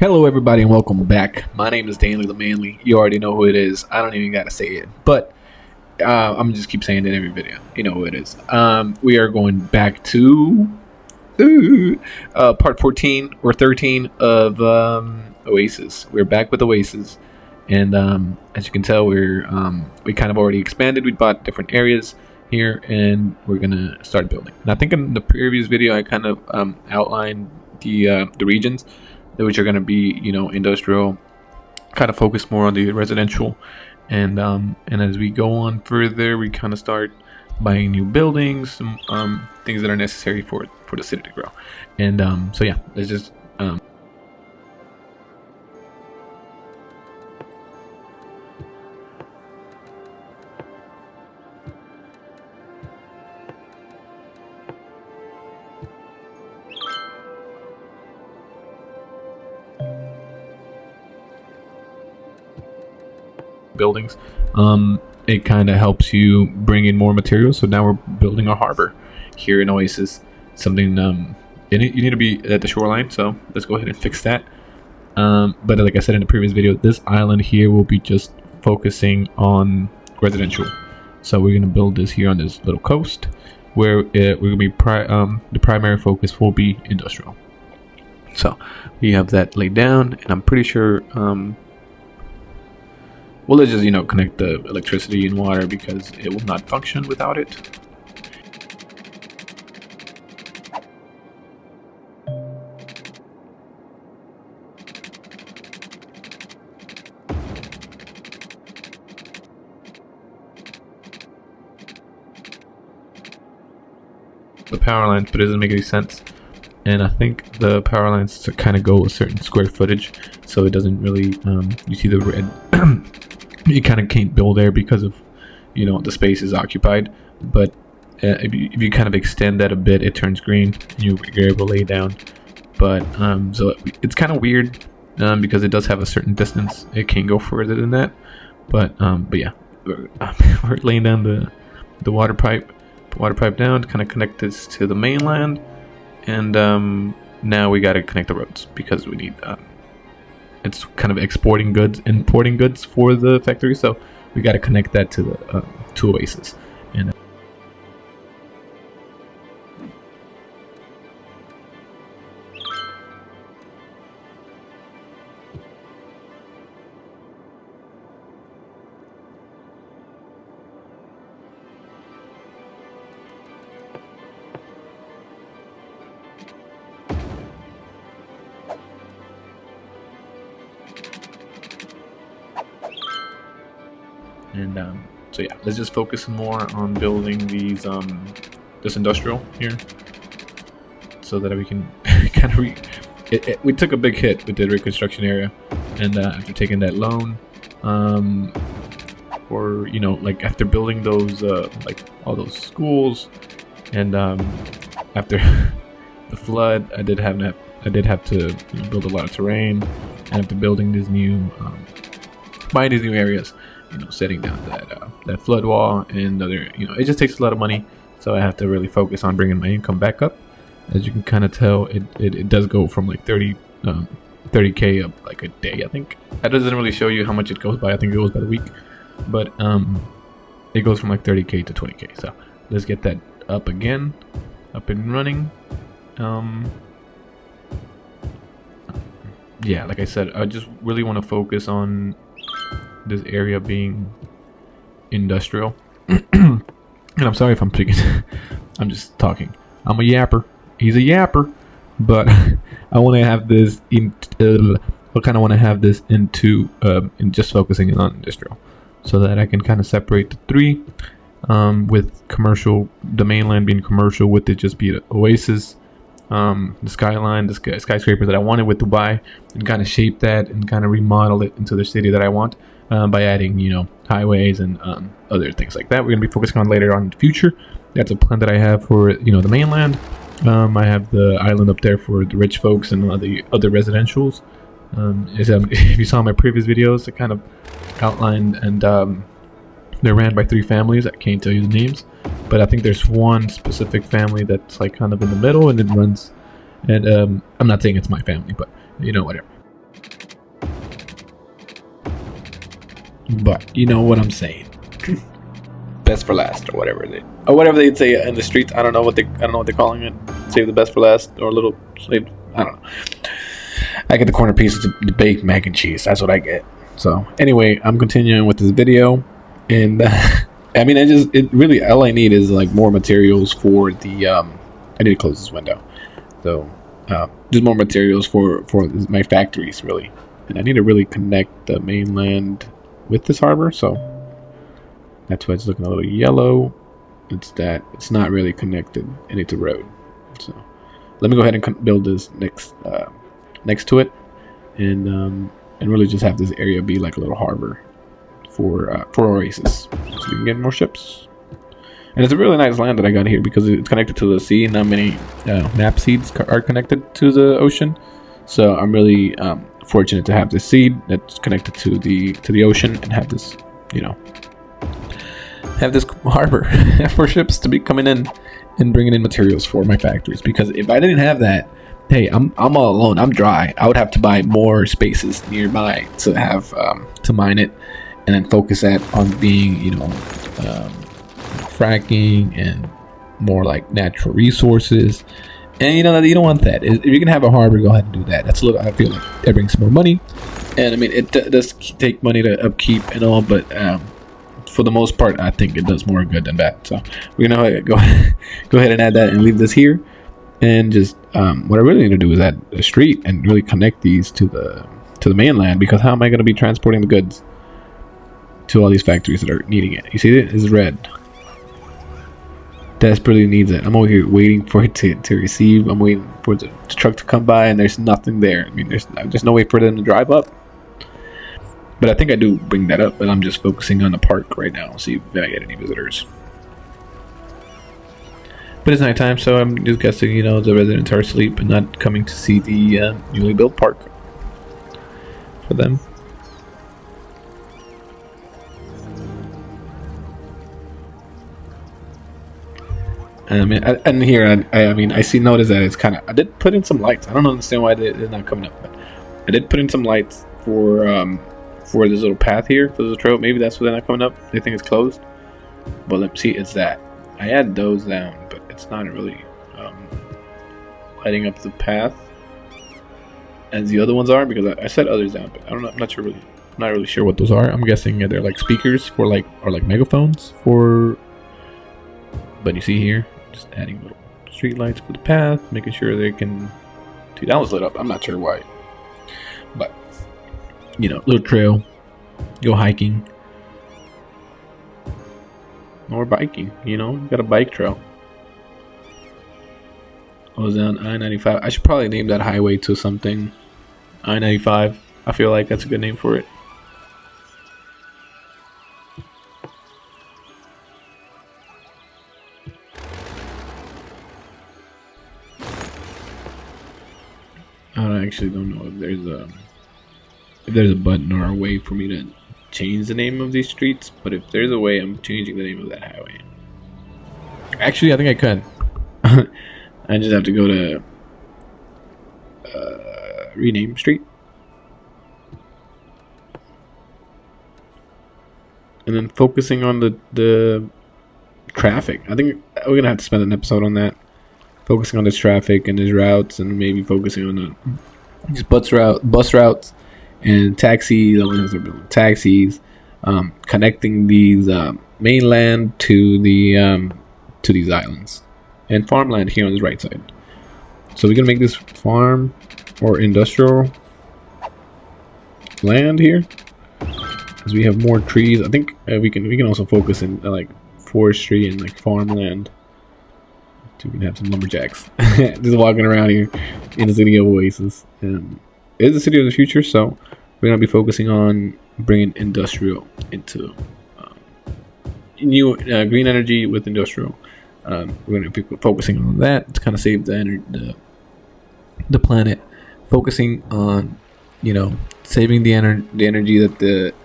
Hello everybody and welcome back. My name is Danley the Manly. You already know who it is. I don't even gotta say it. But I'm just keep saying it in every video. You know who it is. We are going back to part 14 or 13 of Oasis. We're back with Oasis. And as you can tell, we kind of already expanded. We bought different areas here and we're gonna start building. And I think in the previous video I kind of outlined the regions which are going to be, industrial, kind of focus more on the residential, and as we go on further, we kind of start buying new buildings, some things that are necessary for the city to grow, and so yeah, let's just buildings. It kind of helps you bring in more materials. So now we're building a harbor here in Oasis. Something you need to be at the shoreline. So let's go ahead and fix that. But like I said in the previous video, this island here will be just focusing on residential. So we're gonna build this here on this little coast, where we're gonna be the primary focus will be industrial. So we have that laid down, and I'm pretty sure. Well, let's just, connect the electricity and water because it will not function without it. The power lines, but it doesn't make any sense. And I think the power lines to kind of go a certain square footage, so it doesn't really, you see the red. You kind of can't build there because of, the space is occupied. But if you kind of extend that a bit, it turns green, and you're able to lay down. But so it's kind of weird because it does have a certain distance. It can't go further than that. But yeah, we're laying down the water pipe down to kind of connect this to the mainland, and now we got to connect the roads because we need. It's kind of importing goods for the factory, so we got to connect that to the to Oasis. And so yeah, let's just focus more on building these this industrial here, so that we can kind of we took a big hit with the reconstruction area, and after taking that loan, or like after building those like all those schools, and after the flood, I did have to build a lot of terrain, and after building these buying these new areas, setting down that flood wall and other, it just takes a lot of money, so I have to really focus on bringing my income back up. As you can kind of tell, it does go from like 30k up like a day. I think that doesn't really show you how much it goes by. I think it goes by the week, but it goes from like 30k to 20k. So let's get that up again, up and running. Yeah, like I said, I just really want to focus on this area being industrial. And I'm sorry if I'm speaking. I'm just talking. I'm a yapper. He's a yapper. But I want to have this I kind of want to have this into in just focusing on industrial, so that I can kind of separate the three, with commercial, the mainland being commercial, with it just be an Oasis, the skyline, the skyscrapers that I wanted with Dubai, and kind of shape that and kind of remodel it into the city that I want. By adding, highways and other things like that. We're going to be focusing on later on in the future. That's a plan that I have for, the mainland. I have the island up there for the rich folks and the other residentials. If you saw my previous videos, I kind of outlined, and they're ran by 3 families. I can't tell you the names, but I think there's one specific family that's like kind of in the middle, and it runs. And I'm not saying it's my family, but whatever. but you know what I'm saying. Best for last, or whatever they'd say in the streets. I don't know what they're calling it. Save the best for last, or a little save. I don't know. I get the corner pieces of the baked mac and cheese. That's what I get. So anyway, I'm continuing with this video, and I mean, it really all I need is like more materials for the. I need to close this window, so just more materials for my factories really, and I need to really connect the mainland with this harbor. So that's why it's looking a little yellow. It's that it's not really connected, and it's a road. So let me go ahead and build this next to it, and really just have this area be like a little harbor for Oasis, so we can get more ships. And it's a really nice land that I got here because it's connected to the sea. Not many map seeds are connected to the ocean, so I'm really fortunate to have this seed that's connected to the ocean and have this, have this harbor for ships to be coming in and bringing in materials for my factories. Because if I didn't have that, hey, I'm all alone. I'm dry. I would have to buy more spaces nearby to have to mine it, and then focus that on being, fracking and more like natural resources. And you don't want that. If you can have a harbor, go ahead and do that. That's a little. I feel like that brings more money, and I mean it does take money to upkeep and all, but for the most part, I think it does more good than bad. So we're gonna go ahead and add that and leave this here. And just what I really need to do is add a street and really connect these to the mainland, because how am I going to be transporting the goods to all these factories that are needing it? You see it? It's red. Desperately needs it. I'm over here waiting for it to receive. I'm waiting for the truck to come by, and there's nothing there. I mean, there's no way for them to drive up. But I think I do bring that up, but I'm just focusing on the park right now. See if I get any visitors. But it's nighttime, so I'm just guessing, the residents are asleep and not coming to see the newly built park for them. I mean, and here, I notice that it's kind of. I did put in some lights. I don't understand why they're not coming up, but I did put in some lights for this little path here for the trail. Maybe that's why they're not coming up. They think it's closed. But let's see, it's that. I had those down, but it's not really lighting up the path as the other ones are, because I set others down, but I don't know. I'm not really sure what those are. I'm guessing they're like speakers for or like megaphones for. But you see here, just adding little street lights for the path, making sure they can. Dude, that was lit up. I'm not sure why, but little trail, go hiking. Or biking, got a bike trail. Goes down I-95. I should probably name that highway to something. I-95. I feel like that's a good name for it. I actually don't know if there's a button or a way for me to change the name of these streets, but if there's a way, I'm changing the name of that highway. Actually, I think I could. I just have to go to rename street, and then focusing on the traffic. I think we're gonna have to spend an episode on that, focusing on this traffic and these routes, and maybe focusing on these bus routes. And taxis, I want to start building taxis, connecting these mainland to these islands, and farmland here on the right side. So we're gonna make this farm or industrial land here, because we have more trees. I think we can also focus in like forestry and like farmland. So we can have some lumberjacks just walking around here in the city of Oasis. And it is the city of the future, so we're going to be focusing on bringing industrial into new green energy with industrial. We're going to be focusing on that to kind of save the planet, focusing on saving the energy that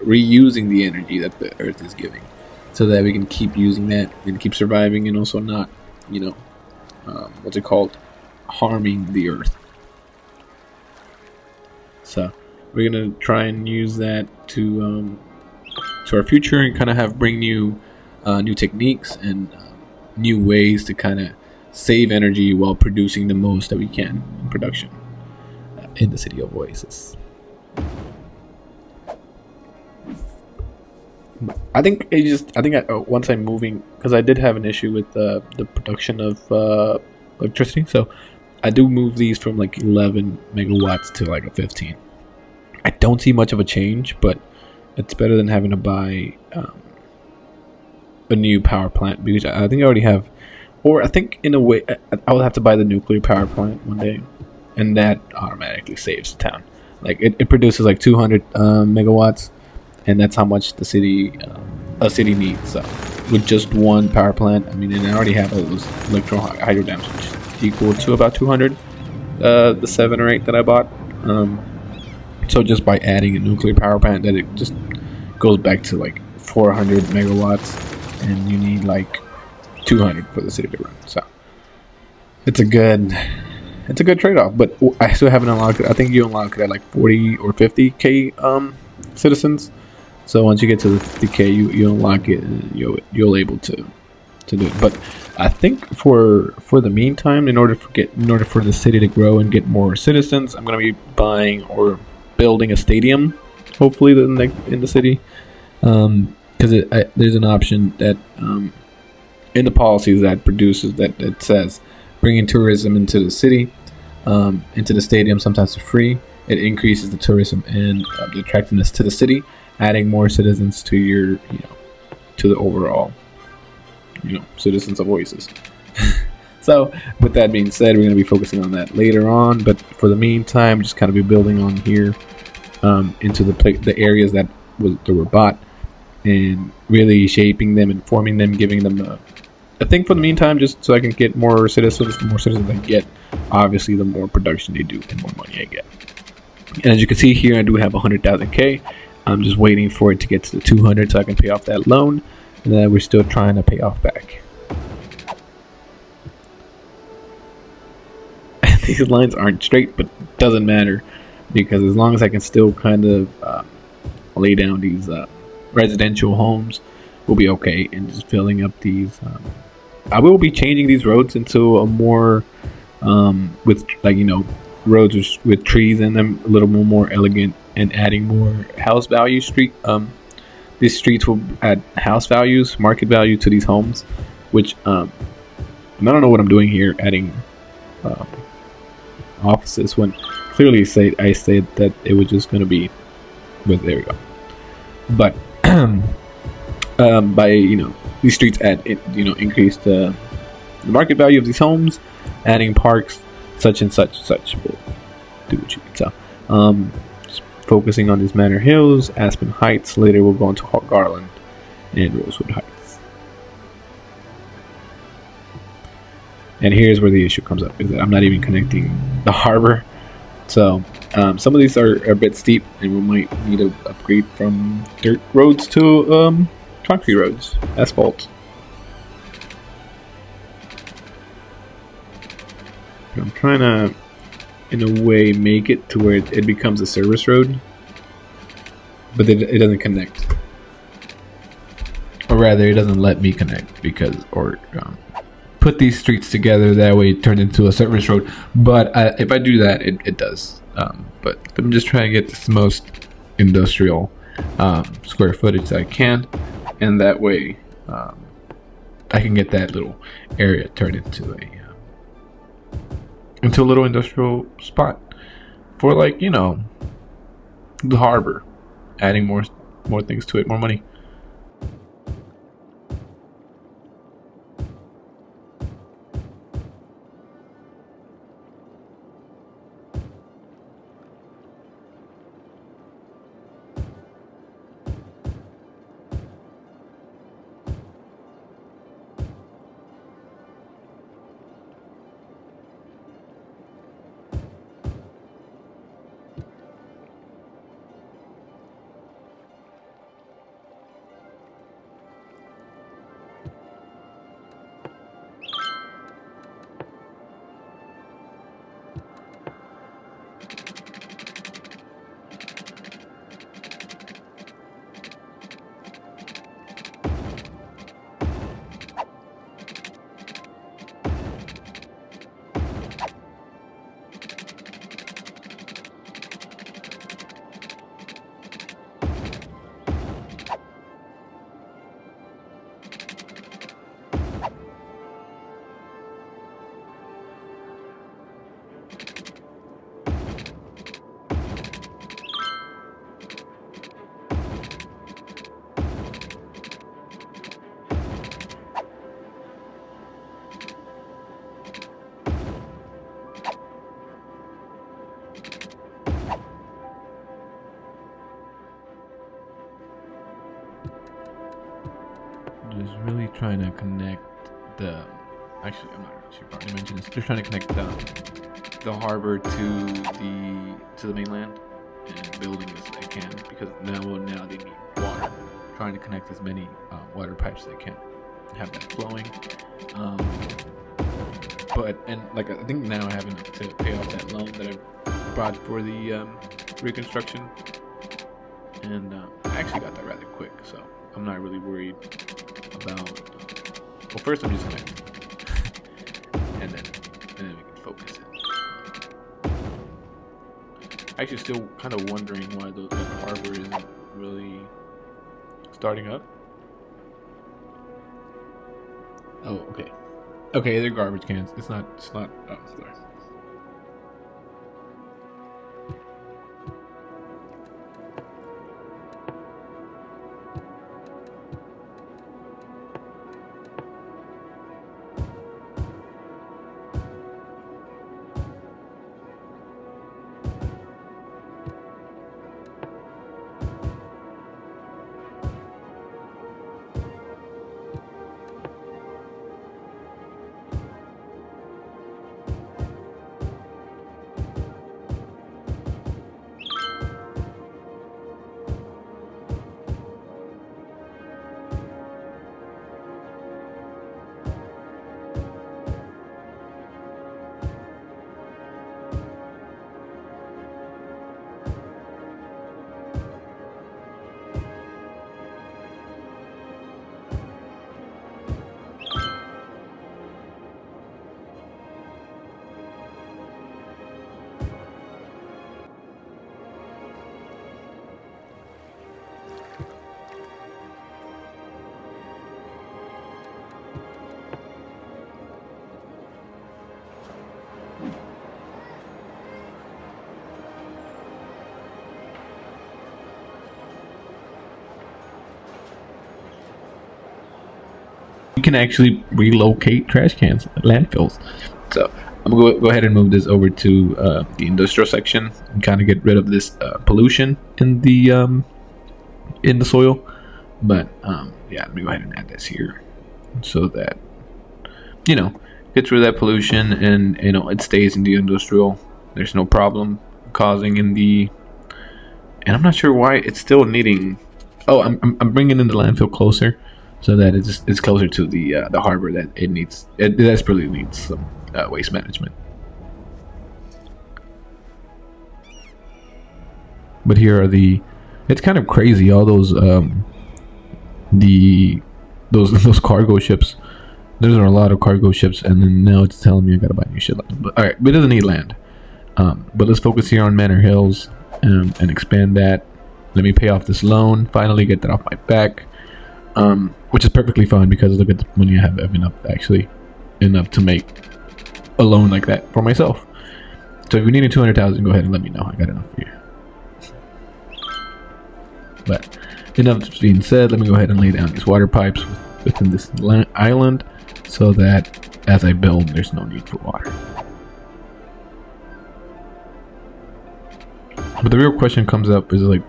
reusing the energy that the Earth is giving, so that we can keep using that and keep surviving, and also not what's it called, harming the Earth. So we're gonna try and use that to to our future and kind of have bring new techniques and new ways to kind of save energy while producing the most that we can in production in the city of Oasis. I think once I'm moving, because I did have an issue with the production of electricity, so I do move these from like 11 megawatts to like a 15. I don't see much of a change, but it's better than having to buy a new power plant, because I think I already have, or I think in a way I will have to buy the nuclear power plant one day, and that automatically saves the town. Like it produces like 200 megawatts, and that's how much the city a city needs. So with just one power plant, I mean, and I already have all those hydro dams, which is equal to about 200, the 7 or 8 that I bought. So just by adding a nuclear power plant, that it just goes back to like 400 megawatts, and you need like 200 for the city to run. So it's a good trade-off. But I still haven't unlocked it. I think you unlock it at like 40 or 50k citizens. So once you get to the 50k, you unlock it, and you'll able to do it. But I think for the meantime, in order for the city to grow and get more citizens, I'm gonna be buying or building a stadium, hopefully in the city, because there's an option that in the policies that says bringing tourism into the city, into the stadium, sometimes for free. It increases the tourism and the attractiveness to the city, adding more citizens to to the overall, citizens of Oasis. So, with that being said, we're going to be focusing on that later on. But for the meantime, just kind of be building on here into the areas that were bought, and really shaping them and forming them, giving them I think for the meantime, just so I can get more citizens. The more citizens I get, obviously, the more production they do and more money I get. And as you can see here, I do have 100,000k. I'm just waiting for it to get to the 200 so I can pay off that loan, and then we're still trying to pay off back. These lines aren't straight, but it doesn't matter, because as long as I can still kind of lay down these residential homes, we'll be okay. And just filling up these. I will be changing these roads into a more with roads with trees in them, a little more elegant, and adding more house value street. These streets will add house values, market value to these homes, which and I don't know what I'm doing here, adding offices when clearly I said that it was just going to be. But there we go. But by these streets increase the market value of these homes, adding parks, such and such will do what you need. So just focusing on these Manor Hills, Aspen Heights. Later we'll go into Garland and Rosewood Heights. And here's where the issue comes up, is that I'm not even connecting the harbor. So some of these are a bit steep, and we might need to upgrade from dirt roads to concrete roads, asphalt. I'm trying to, in a way, make it to where it becomes a service road, but it doesn't connect. Or rather, it doesn't let me connect, put these streets together, that way it turns into a service road. But if I do that, it does. But I'm just trying to get this most industrial square footage that I can, and that way I can get that little area turned into a little industrial spot for the harbor, adding more things to it, more money. is really trying to connect the. Actually, I'm not sure if I already mentioned this. They're trying to connect the harbor to the mainland and building as they can because now they need water. Trying to connect as many water pipes as they can, have that flowing. But I think now I have enough to pay off that loan that I brought for the reconstruction, and I actually got that rather quick, so I'm not really worried about. Well, first I'm just gonna, and then we can focus it. Actually, still kind of wondering why the harbor isn't really starting up. Oh, okay. Okay, they're garbage cans. It's not. Oh, sorry. You can actually relocate trash cans at landfills. So I'm gonna go ahead and move this over to the industrial section and kind of get rid of this pollution in the soil. But yeah, let me go ahead and add this here so that gets rid of that pollution and it stays in the industrial. There's no problem causing in the. And I'm not sure why it's still needing. Oh, I'm bringing in the landfill closer, so that it's closer to the harbor that it needs. It desperately needs some waste management. But here are the. It's kind of crazy. All those those cargo ships. There's a lot of cargo ships, and then now it's telling me I gotta buy new shit. But all right, but it doesn't need land. But let's focus here on Manor Hills and expand that. Let me pay off this loan. Finally, get that off my back. Which is perfectly fine because look at the money I have enough to make a loan like that for myself. So if you need 200,000, go ahead and let me know. I got enough for you. But enough being said, let me go ahead and lay down these water pipes within this island so that as I build, there's no need for water. But the real question comes up is like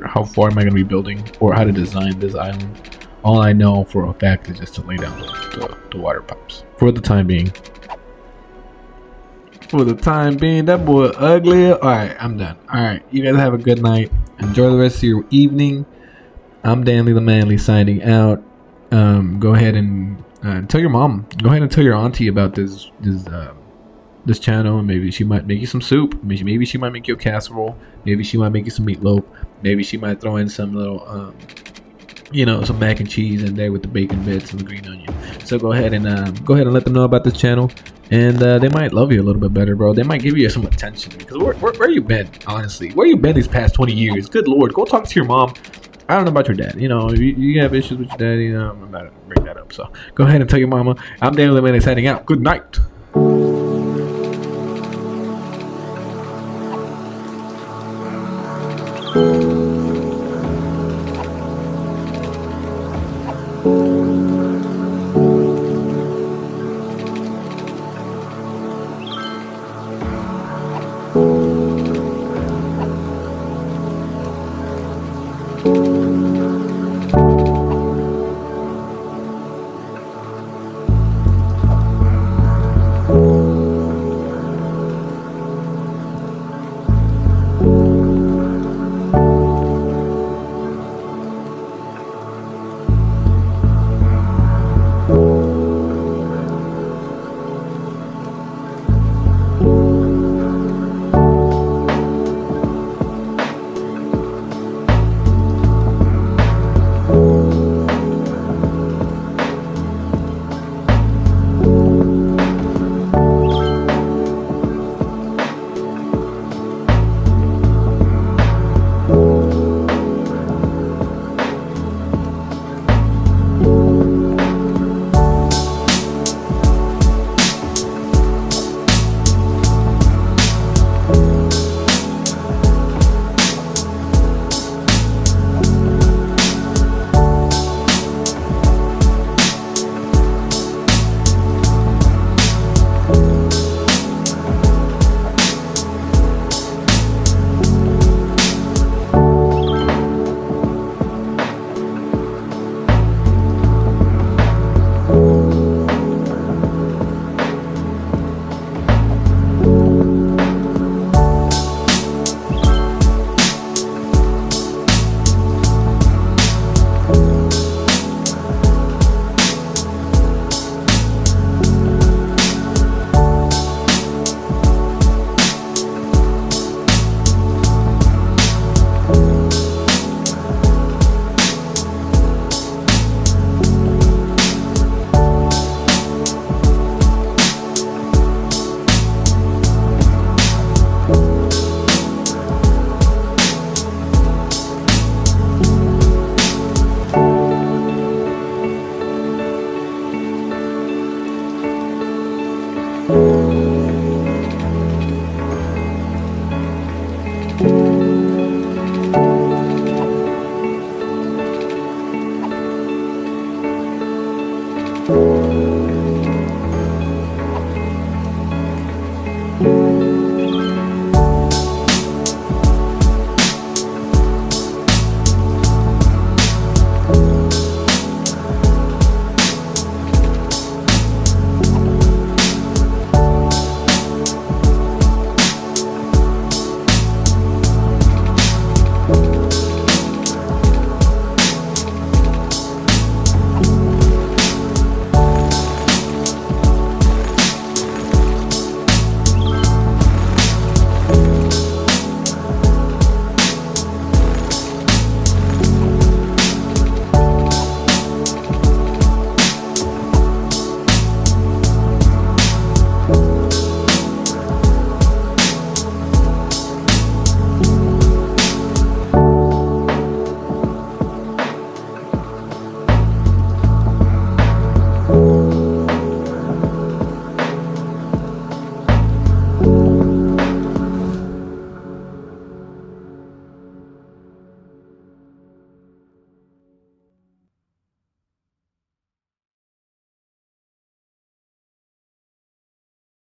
how far am I going to be building or how to design this island? All I know for a fact is just to lay down the water pipes for the time being. For the time being, that boy ugly. Alright, I'm done. Alright, you guys have a good night. Enjoy the rest of your evening. I'm Danley the Manly signing out. Go ahead and tell your mom. Go ahead and tell your auntie about this channel, and maybe she might make you some soup. Maybe she might make you a casserole. Maybe she might make you some meatloaf. Maybe she might throw in some little some mac and cheese in there with the bacon bits and the green onion. So go ahead and let them know about this channel, and they might love you a little bit better, bro. They might give you some attention because where you been, honestly? Where you been these past 20 years? Good lord, go talk to your mom. I don't know about your dad. If you have issues with your dad, I'm about to bring that up. So go ahead and tell your mama. I'm Daniel the Man signing out. Good night.